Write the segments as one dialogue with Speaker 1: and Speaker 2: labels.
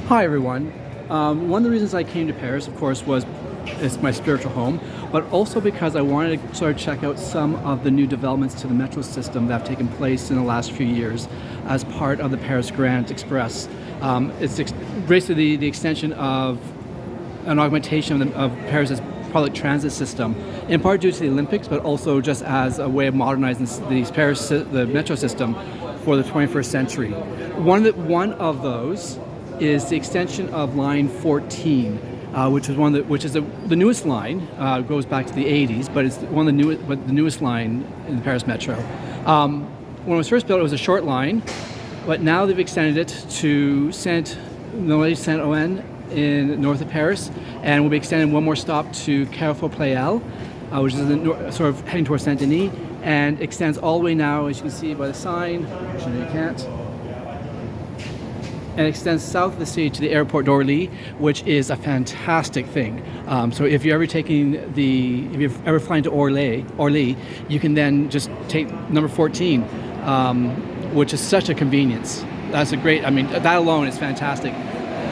Speaker 1: Hi everyone. One of the reasons I came to Paris, of course, was it's my spiritual home, but also because I wanted to sort of check out some of the new developments to the metro system that have taken place in the last few years as part of the Paris Grand Express. It's basically the extension of an augmentation of Paris's public transit system, in part due to the Olympics, but also just as a way of modernizing the metro system for the 21st century. One of those is the extension of line 14, which is the newest line. Goes back to the 80s, but it's the newest line in the Paris Metro. When it was first built, it was a short line, but now they've extended it to Saint-Ouen in north of Paris, and we'll be extending one more stop to Carrefour Pleyel, which is sort of heading towards Saint-Denis, and extends all the way now, as you can see by the sign. Actually, no, you can't. And extends south of the city to the airport d'Orly, which is a fantastic thing. So if you're ever flying to Orly, you can then just take number 14, which is such a convenience. That alone is fantastic.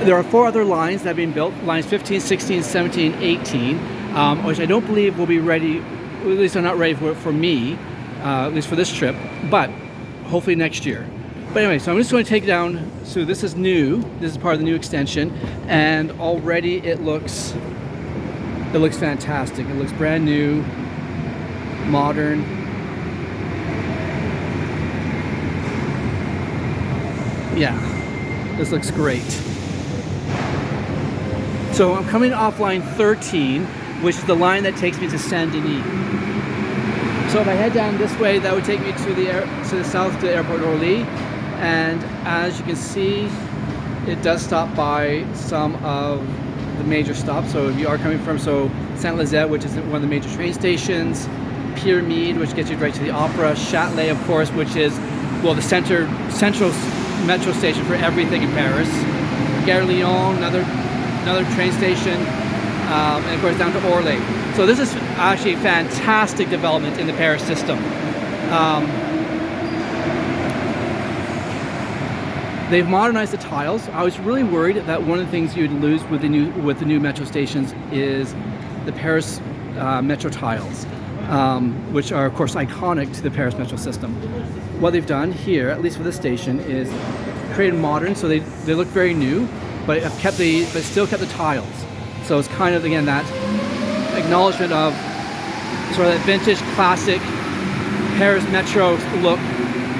Speaker 1: There are 4 other lines that have been built, lines 15, 16, 17, 18, which I don't believe will be ready, at least they're not ready for me, at least for this trip, but hopefully next year. But anyway, so I'm just going to take it down. So this is new. This is part of the new extension, and already it looks fantastic. It looks brand new, modern. Yeah, this looks great. So I'm coming off line 13, which is the line that takes me to Saint-Denis. So if I head down this way, that would take me to the south to the airport d'Orly. And as you can see, it does stop by some of the major stops. So if you are coming from Saint-Lazare, which is one of the major train stations, Pyramide, which gets you right to the Opera, Châtelet, of course, which is the central metro station for everything in Paris, Gare Lyon, another train station, and of course down to Orly. So this is actually a fantastic development in the Paris system. They've modernized the tiles. I was really worried that one of the things you'd lose with the new metro stations is the Paris metro tiles, which are of course iconic to the Paris metro system. What they've done here, at least for this station, is created modern, so they look very new, but still kept the tiles. So it's kind of, again, that acknowledgement of sort of that vintage, classic Paris metro look,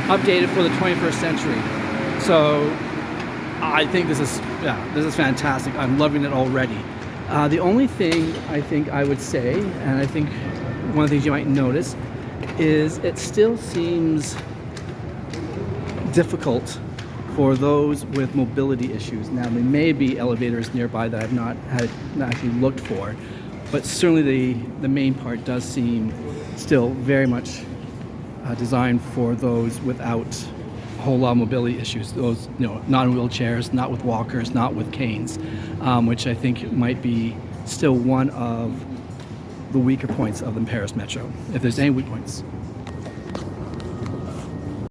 Speaker 1: updated for the 21st century. So I think this is fantastic. I'm loving it already. The only thing I think I would say, and I think one of the things you might notice, is it still seems difficult for those with mobility issues. Now, there may be elevators nearby that I've not actually looked for, but certainly the main part does seem still very much designed for those without a whole lot of mobility issues. Those, not in wheelchairs, not with walkers, not with canes, which I think might be still one of the weaker points of the Paris Metro, if there's any weak points.